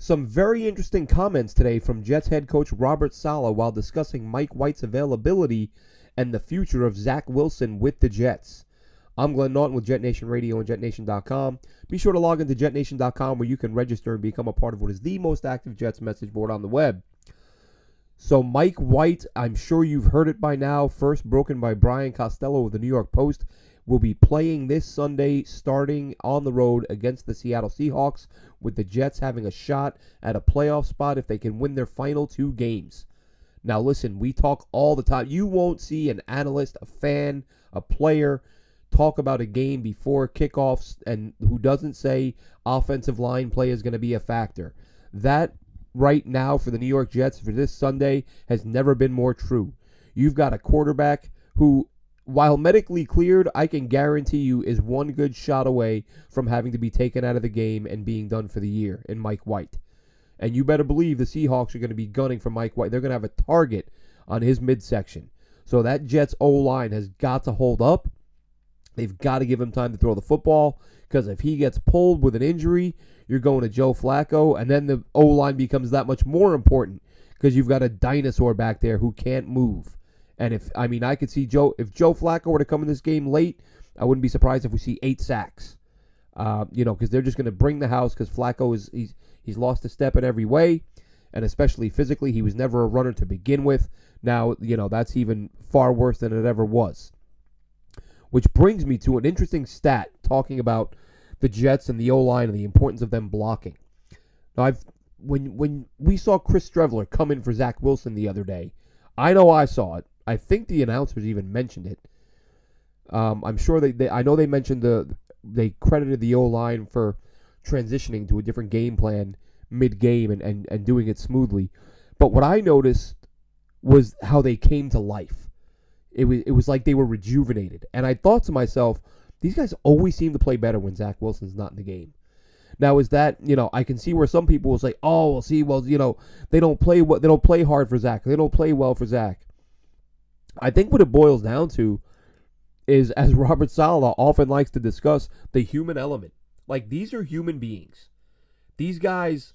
Some very interesting comments today from Jets head coach Robert Saleh while discussing Mike White's availability and the future of Zach Wilson with the Jets. I'm Glenn Naughton with JetNation Radio and JetNation.com. Be sure to log into JetNation.com where you can register and become a part of what is the most active Jets message board on the web. So Mike White, I'm sure you've heard it by now, first broken by Brian Costello of the New York Post, will be playing this Sunday starting on the road against the Seattle Seahawks, with the Jets having a shot at a playoff spot if they can win their final two games. Now listen, we talk all the time. You won't see an analyst, a fan, a player talk about a game before kickoffs and who doesn't say offensive line play is going to be a factor. That right now for the New York Jets for this Sunday has never been more true. You've got a quarterback who, while medically cleared, I can guarantee you is one good shot away from having to be taken out of the game and being done for the year in Mike White. And you better believe the Seahawks are going to be gunning for Mike White. They're going to have a target on his midsection. So that Jets O-line has got to hold up. They've got to give him time to throw the football, because if he gets pulled with an injury, you're going to Joe Flacco, and then the O-line becomes that much more important because you've got a dinosaur back there who can't move. And I could see if Joe Flacco were to come in this game late, I wouldn't be surprised if we see 8 sacks. Because they're just going to bring the house, because Flacco he's lost a step in every way, and especially physically, he was never a runner to begin with. Now, that's even far worse than it ever was. Which brings me to an interesting stat talking about the Jets and the O-line and the importance of them blocking. Now, when we saw Chris Streveler come in for Zach Wilson the other day, I know I saw it. I think the announcers even mentioned it. I'm sure I know they mentioned they credited the O-line for transitioning to a different game plan mid-game and doing it smoothly. But what I noticed was how they came to life. It was like they were rejuvenated. And I thought to myself, these guys always seem to play better when Zach Wilson's not in the game. Now, is that, I can see where some people will say, they don't play hard for Zach. They don't play well for Zach. I think what it boils down to is, as Robert Saleh often likes to discuss, the human element. Like, these are human beings. These guys,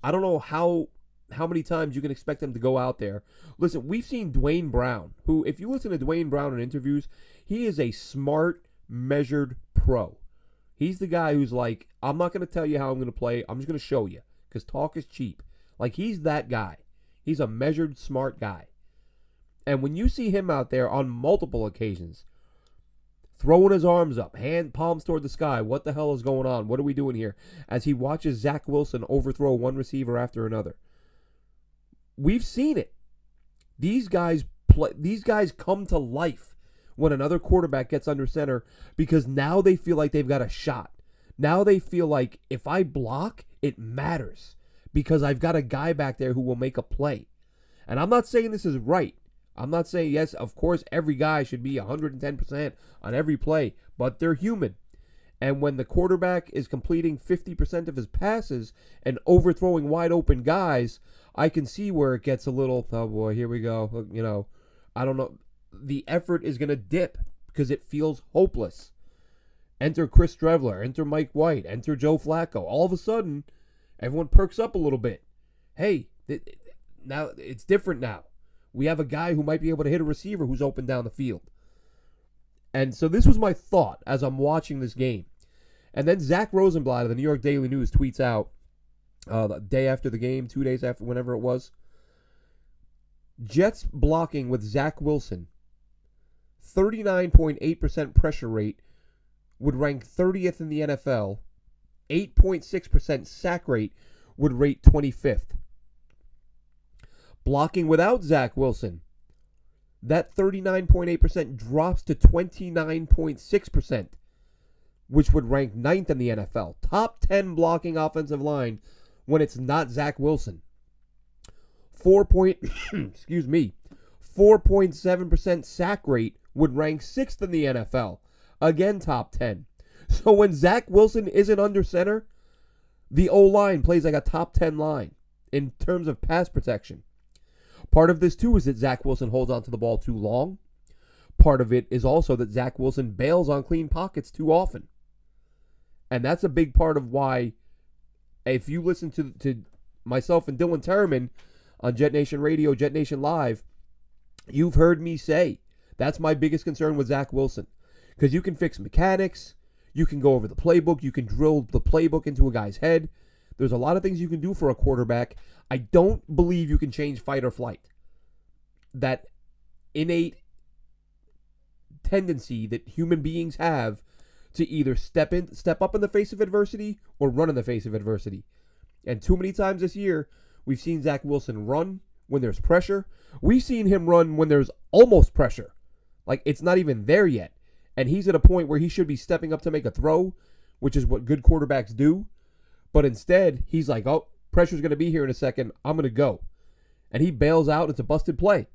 I don't know how many times you can expect them to go out there. Listen, we've seen Dwayne Brown, who, if you listen to Dwayne Brown in interviews, he is a smart, measured pro. He's the guy who's like, I'm not going to tell you how I'm going to play. I'm just going to show you, because talk is cheap. Like, he's that guy. He's a measured, smart guy. And when you see him out there on multiple occasions, throwing his arms up, palms toward the sky, what the hell is going on? What are we doing here? As he watches Zach Wilson overthrow one receiver after another. We've seen it. These guys come to life when another quarterback gets under center, because now they feel like they've got a shot. Now they feel like, if I block, it matters, because I've got a guy back there who will make a play. And I'm not saying this is right. I'm not saying, yes, of course, every guy should be 110% on every play, but they're human. And when the quarterback is completing 50% of his passes and overthrowing wide open guys, I can see where it gets a little, oh boy, here we go. I don't know. The effort is going to dip because it feels hopeless. Enter Chris Streveler, enter Mike White, enter Joe Flacco. All of a sudden, everyone perks up a little bit. Hey, now it's different now. We have a guy who might be able to hit a receiver who's open down the field. And so this was my thought as I'm watching this game. And then Zach Rosenblatt of the New York Daily News tweets out the day after the game, 2 days after, whenever it was, Jets blocking with Zach Wilson, 39.8% pressure rate, would rank 30th in the NFL. 8.6% sack rate would rate 25th. Blocking without Zach Wilson, that 39.8% drops to 29.6%, which would rank 9th in the NFL. Top 10 blocking offensive line when it's not Zach Wilson. 4.7% sack rate would rank 6th in the NFL. Again, top 10. So when Zach Wilson isn't under center, the O-line plays like a top 10 line in terms of pass protection. Part of this, too, is that Zach Wilson holds onto the ball too long. Part of it is also that Zach Wilson bails on clean pockets too often. And that's a big part of why if you listen to myself and Dylan Terman on JetNation Radio, JetNation Live, you've heard me say that's my biggest concern with Zach Wilson. Because you can fix mechanics, you can go over the playbook, you can drill the playbook into a guy's head. There's a lot of things you can do for a quarterback. I don't believe you can change fight or flight. That innate tendency that human beings have to either step up in the face of adversity or run in the face of adversity. And too many times this year, we've seen Zach Wilson run when there's pressure. We've seen him run when there's almost pressure. Like, it's not even there yet. And he's at a point where he should be stepping up to make a throw, which is what good quarterbacks do. But instead, he's like, oh, pressure's going to be here in a second. I'm going to go. And he bails out. It's a busted play.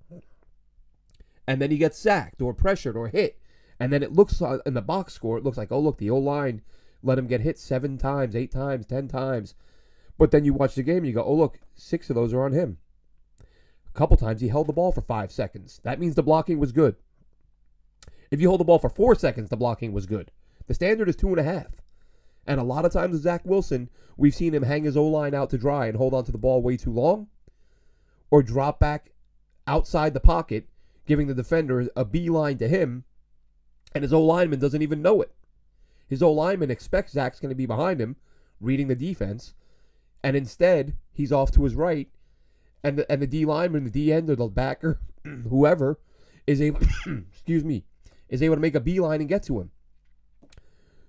And then he gets sacked or pressured or hit. And then it looks in the box score, it looks like, oh, look, the O-line let him get hit 7 times, 8 times, 10 times. But then you watch the game and you go, oh, look, 6 of those are on him. A couple times he held the ball for 5 seconds. That means the blocking was good. If you hold the ball for 4 seconds, the blocking was good. The standard is 2.5. And a lot of times with Zach Wilson, we've seen him hang his O-line out to dry and hold on to the ball way too long, or drop back outside the pocket, giving the defender a beeline to him, and his O-lineman doesn't even know it. His O-lineman expects Zach's going to be behind him, reading the defense, and instead, he's off to his right, and the D-lineman, the D-end, or the backer, whoever, is able, is able to make a beeline and get to him.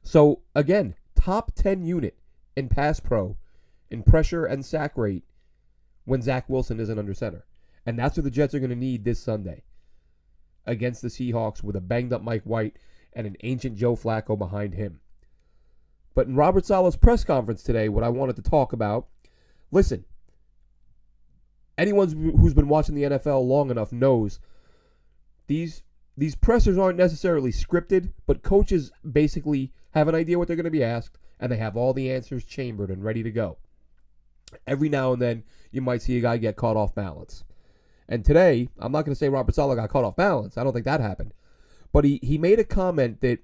So, again, top 10 unit in pass pro, in pressure and sack rate, when Zach Wilson isn't under center. And that's what the Jets are going to need this Sunday against the Seahawks with a banged-up Mike White and an ancient Joe Flacco behind him. But in Robert Saleh's press conference today, what I wanted to talk about, listen, anyone who's been watching the NFL long enough knows these pressers aren't necessarily scripted, but coaches basically have an idea what they're going to be asked, and they have all the answers chambered and ready to go. Every now and then, you might see a guy get caught off balance. And today, I'm not going to say Robert Saleh got caught off balance. I don't think that happened. But he made a comment that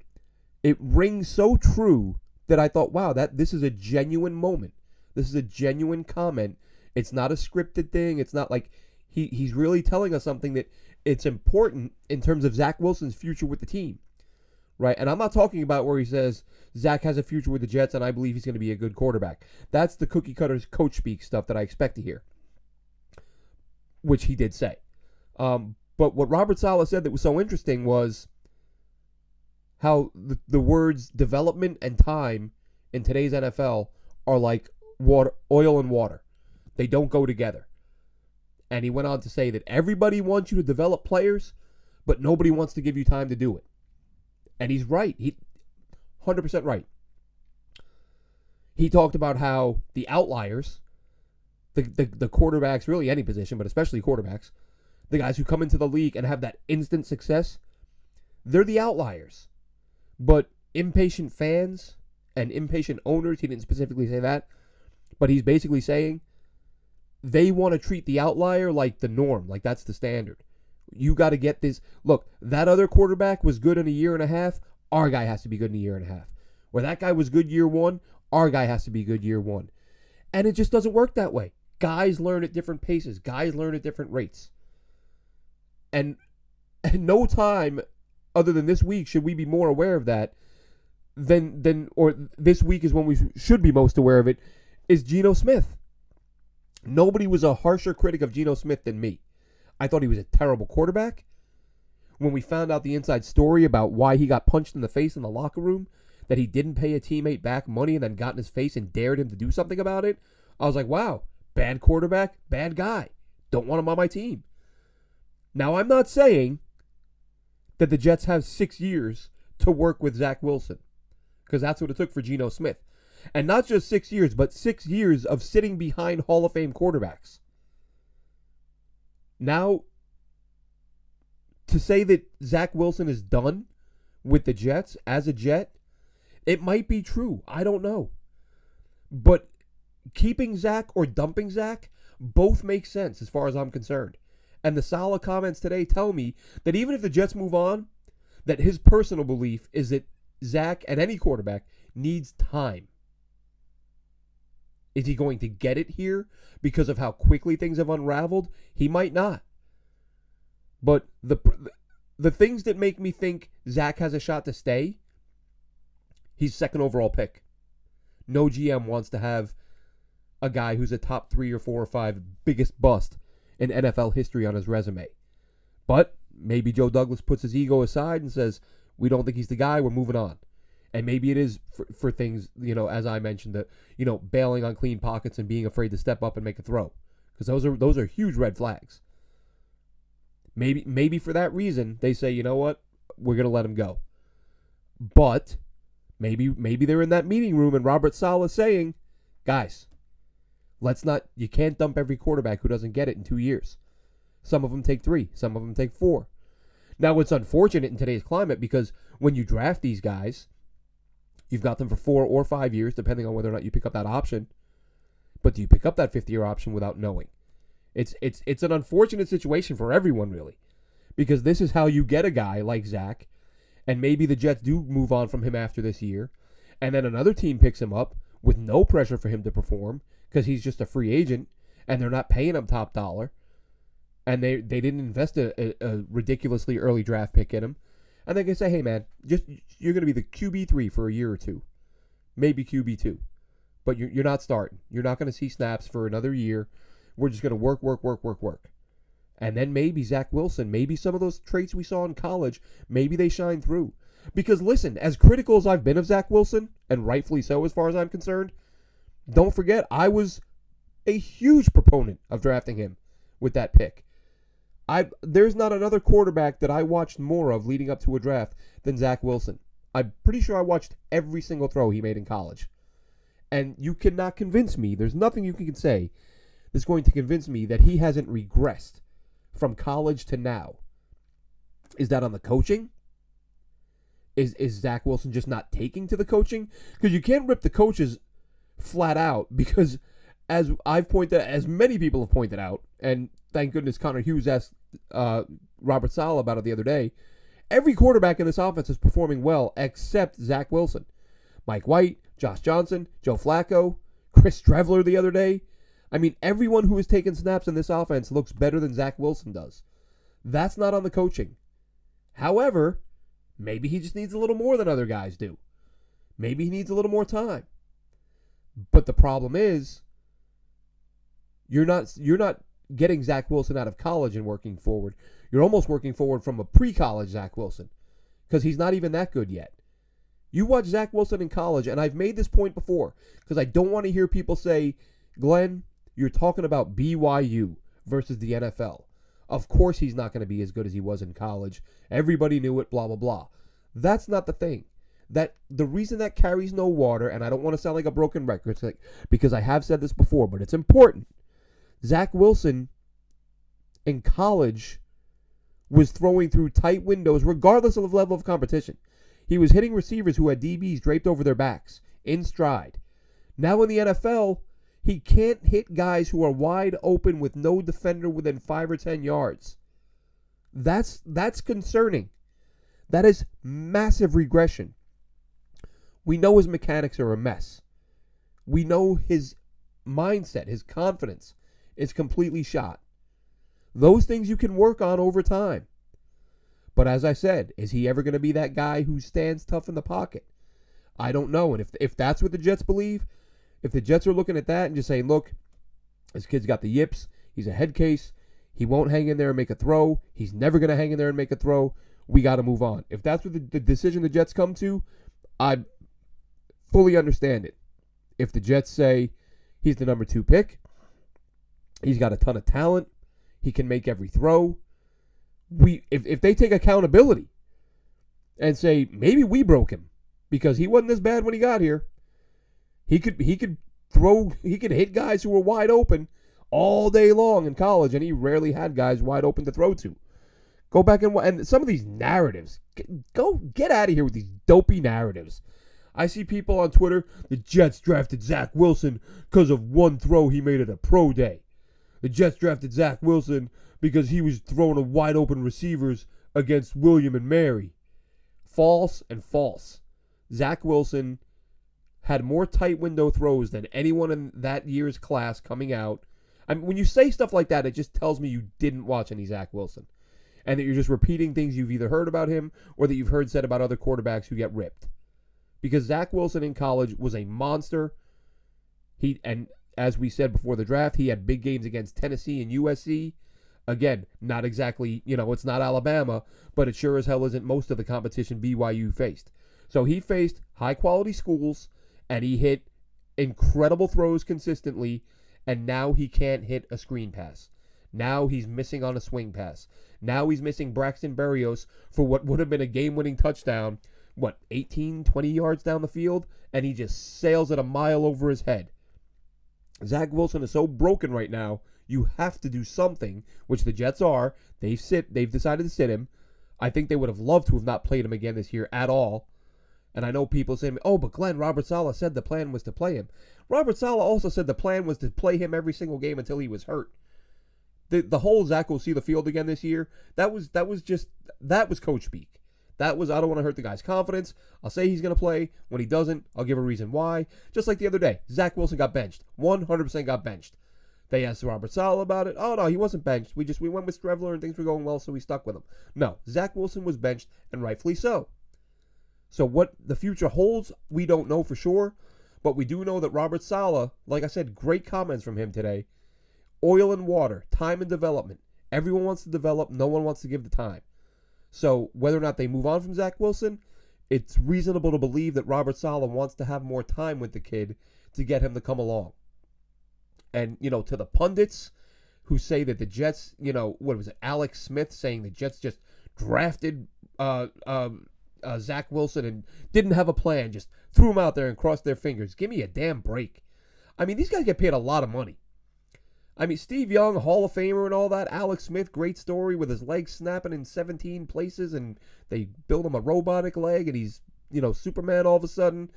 it rings so true that I thought, wow, this is a genuine moment. This is a genuine comment. It's not a scripted thing. It's not like he's really telling us something that it's important in terms of Zach Wilson's future with the team. Right? And I'm not talking about where he says Zach has a future with the Jets and I believe he's going to be a good quarterback. That's the cookie cutter coach speak stuff that I expect to hear, which he did say. But what Robert Saleh said that was so interesting was how the words development and time in today's NFL are like oil and water. They don't go together. And he went on to say that everybody wants you to develop players, but nobody wants to give you time to do it. And he's right. He 100% right. He talked about how the outliers, the quarterbacks, really any position, but especially quarterbacks, the guys who come into the league and have that instant success, they're the outliers. But impatient fans and impatient owners, he didn't specifically say that, but he's basically saying they want to treat the outlier like the norm, like that's the standard. You got to get this. Look, that other quarterback was good in a year and a half. Our guy has to be good in a year and a half. Where that guy was good year one, our guy has to be good year one. And it just doesn't work that way. Guys learn at different paces. Guys learn at different rates. And no time other than this week should we be more aware of that or this week is when we should be most aware of it, is Geno Smith. Nobody was a harsher critic of Geno Smith than me. I thought he was a terrible quarterback. When we found out the inside story about why he got punched in the face in the locker room, that he didn't pay a teammate back money and then got in his face and dared him to do something about it, I was like, wow, bad quarterback, bad guy. Don't want him on my team. Now, I'm not saying that the Jets have 6 years to work with Zach Wilson, because that's what it took for Geno Smith. And not just 6 years, but 6 years of sitting behind Hall of Fame quarterbacks. Now, to say that Zach Wilson is done with the Jets as a Jet, it might be true. I don't know. But keeping Zach or dumping Zach, both make sense as far as I'm concerned. And the Saleh comments today tell me that even if the Jets move on, that his personal belief is that Zach and any quarterback needs time. Is he going to get it here because of how quickly things have unraveled? He might not. But the things that make me think Zach has a shot to stay, he's second overall pick. No GM wants to have a guy who's a top 3 or 4 or 5 biggest bust in NFL history on his resume. But maybe Joe Douglas puts his ego aside and says, we don't think he's the guy, we're moving on. And maybe it is for things, as I mentioned, that, bailing on clean pockets and being afraid to step up and make a throw. Because those are huge red flags. Maybe for that reason, they say, you know what, we're going to let him go. But maybe they're in that meeting room and Robert Saleh is saying, guys, you can't dump every quarterback who doesn't get it in 2 years. Some of them take 3, some of them take 4. Now, it's unfortunate in today's climate because when you draft these guys, you've got them for 4 or 5 years, depending on whether or not you pick up that option. But do you pick up that 5th-year option without knowing? It's an unfortunate situation for everyone, really, because this is how you get a guy like Zach, and maybe the Jets do move on from him after this year, and then another team picks him up with no pressure for him to perform because he's just a free agent, and they're not paying him top dollar, and they didn't invest a ridiculously early draft pick in him, and they can say, hey, man, you're going to be the QB3 for a year or two, maybe QB2, but you're not starting. You're not going to see snaps for another year. We're just going to work. And then maybe Zach Wilson, maybe some of those traits we saw in college, maybe they shine through. Because listen, as critical as I've been of Zach Wilson, and rightfully so as far as I'm concerned, don't forget I was a huge proponent of drafting him with that pick. There's not another quarterback that I watched more of leading up to a draft than Zach Wilson. I'm pretty sure I watched every single throw he made in college. And you cannot convince me, there's nothing you can say that's going to convince me that he hasn't regressed from college to now. Is that on the coaching? Is Zach Wilson just not taking to the coaching? Because you can't rip the coaches flat out because as many people have pointed out, and thank goodness Connor Hughes asked Robert Saleh about it the other day, every quarterback in this offense is performing well except Zach Wilson. Mike White, Josh Johnson, Joe Flacco, Chris Trevler the other day. I mean, everyone who has taken snaps in this offense looks better than Zach Wilson does. That's not on the coaching. However, maybe he just needs a little more than other guys do. Maybe he needs a little more time. But the problem is, you're not getting Zach Wilson out of college and working forward. You're almost working forward from a pre-college Zach Wilson because he's not even that good yet. You watch Zach Wilson in college, and I've made this point before because I don't want to hear people say, Glenn, you're talking about BYU versus the NFL. Of course he's not going to be as good as he was in college. Everybody knew it, blah, blah, blah. That's not the thing. That the reason that carries no water, and I don't want to sound like a broken record because I have said this before, but it's important. Zach Wilson in college was throwing through tight windows regardless of the level of competition. He was hitting receivers who had DBs draped over their backs in stride. Now in the NFL, he can't hit guys who are wide open with no defender within 5 or 10 yards. That's concerning. That is massive regression. We know his mechanics are a mess. We know his mindset, his confidence is completely shot. Those things you can work on over time. But as I said, is he ever going to be that guy who stands tough in the pocket? I don't know. And if that's what the Jets believe, if the Jets are looking at that and just saying, look, this kid's got the yips, he's a head case, he won't hang in there and make a throw, he's never going to hang in there and make a throw, we got to move on. If that's what the decision the Jets come to, I fully understand it. If the Jets say he's the number 2 pick, he's got a ton of talent, he can make every throw, if they take accountability and say maybe we broke him because he wasn't as bad when he got here, he could hit guys who were wide open all day long in college, and he rarely had guys wide open to throw to. Go back and some of these narratives, get out of here with these dopey narratives. I see people on Twitter, the Jets drafted Zach Wilson because of one throw he made at a pro day. The Jets drafted Zach Wilson because he was throwing a wide open receivers against William and Mary. False and false. Zach Wilson had more tight window throws than anyone in that year's class coming out. I mean, when you say stuff like that, it just tells me you didn't watch any Zach Wilson. And that you're just repeating things you've either heard about him or that you've heard said about other quarterbacks who get ripped. Because Zach Wilson in college was a monster. And as we said before the draft, he had big games against Tennessee and USC. Again, not exactly, it's not Alabama, but it sure as hell isn't most of the competition BYU faced. So he faced high-quality schools, and he hit incredible throws consistently, and now he can't hit a screen pass. Now he's missing on a swing pass. Now he's missing Braxton Berrios for what would have been a game-winning touchdown, 18, 20 yards down the field, and he just sails it a mile over his head. Zach Wilson is so broken right now, you have to do something, which the Jets are. They've decided to sit him. I think they would have loved to have not played him again this year at all. And I know people say to me, oh, but Glenn, Robert Saleh said the plan was to play him. Robert Saleh also said the plan was to play him every single game until he was hurt. The whole Zach will see the field again this year, that was coach speak. That was, I don't want to hurt the guy's confidence. I'll say he's going to play. When he doesn't, I'll give a reason why. Just like the other day, Zach Wilson got benched. 100% got benched. They asked Robert Saleh about it. Oh, no, he wasn't benched. We went with Strevler and things were going well, so we stuck with him. No, Zach Wilson was benched, and rightfully so. So what the future holds, we don't know for sure. But we do know that Robert Saleh, like I said, great comments from him today. Oil and water, time and development. Everyone wants to develop. No one wants to give the time. So whether or not they move on from Zach Wilson, it's reasonable to believe that Robert Saleh wants to have more time with the kid to get him to come along. And, to the pundits who say that the Jets, what was it, Alex Smith saying the Jets just drafted Zach Wilson and didn't have a plan, just threw him out there and crossed their fingers. Give me a damn break. I mean, these guys get paid a lot of money. I mean, Steve Young, Hall of Famer and all that. Alex Smith, great story with his legs snapping in 17 places and they build him a robotic leg and he's, Superman all of a sudden.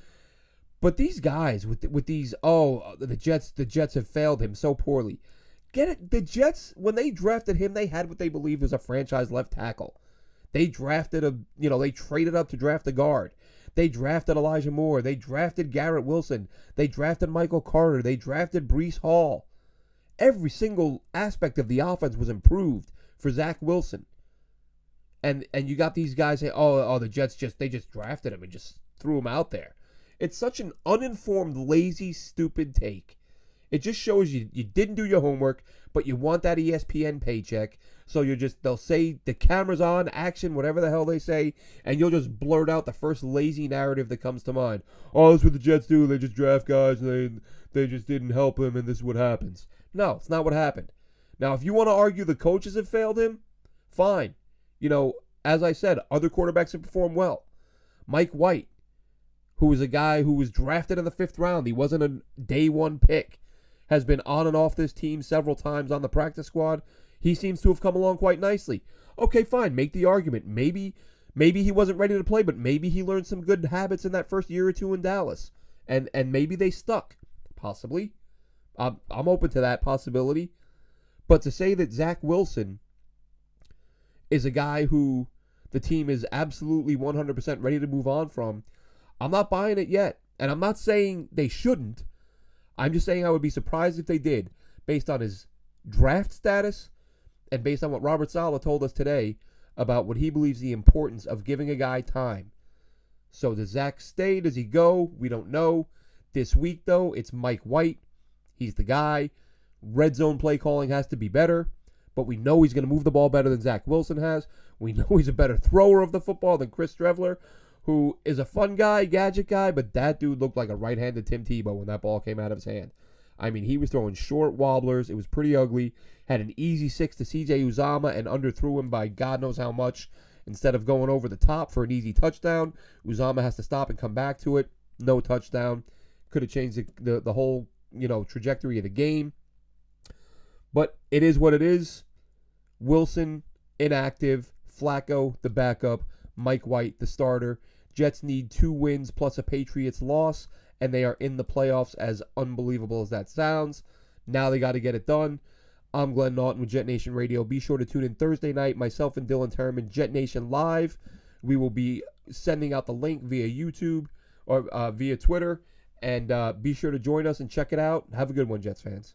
But these guys with these, the Jets have failed him so poorly. Get it? The Jets, when they drafted him, they had what they believed was a franchise left tackle. They drafted they traded up to draft a guard. They drafted Elijah Moore. They drafted Garrett Wilson. They drafted Michael Carter. They drafted Breece Hall. Every single aspect of the offense was improved for Zach Wilson. And you got these guys saying, the Jets just drafted him and just threw him out there. It's such an uninformed, lazy, stupid take. It just shows you didn't do your homework, but you want that ESPN paycheck. So they'll say the camera's on, action, whatever the hell they say, and you'll just blurt out the first lazy narrative that comes to mind. Oh, that's what the Jets do. They just draft guys and they just didn't help him and this is what happens. No, it's not what happened. Now, if you want to argue the coaches have failed him, fine. As I said, other quarterbacks have performed well. Mike White, who was a guy who was drafted in the 5th round. He wasn't a day one pick. Has been on and off this team several times on the practice squad. He seems to have come along quite nicely. Okay, fine. Make the argument. Maybe he wasn't ready to play, but maybe he learned some good habits in that first year or two in Dallas. And maybe they stuck. Possibly. I'm open to that possibility. But to say that Zach Wilson is a guy who the team is absolutely 100% ready to move on from, I'm not buying it yet. And I'm not saying they shouldn't. I'm just saying I would be surprised if they did, based on his draft status and based on what Robert Saleh told us today about what he believes the importance of giving a guy time. So does Zach stay? Does he go? We don't know. This week, though, it's Mike White. He's the guy. Red zone play calling has to be better, but we know he's going to move the ball better than Zach Wilson has. We know he's a better thrower of the football than Chris Strevler, who is a fun guy, gadget guy, but that dude looked like a right-handed Tim Tebow when that ball came out of his hand. I mean, he was throwing short wobblers. It was pretty ugly. Had an easy 6 to CJ Uzomah and underthrew him by God knows how much. Instead of going over the top for an easy touchdown, Uzomah has to stop and come back to it. No touchdown. Could have changed the whole trajectory of the game. But it is what it is. Wilson, inactive. Flacco, the backup. Mike White, the starter. Jets need 2 wins plus a Patriots loss, and they are in the playoffs, as unbelievable as that sounds. Now they got to get it done. I'm Glenn Naughton with JetNation Radio. Be sure to tune in Thursday night. Myself and Dylan Terman, JetNation Live. We will be sending out the link via YouTube or via Twitter. And be sure to join us and check it out. Have a good one, Jets fans.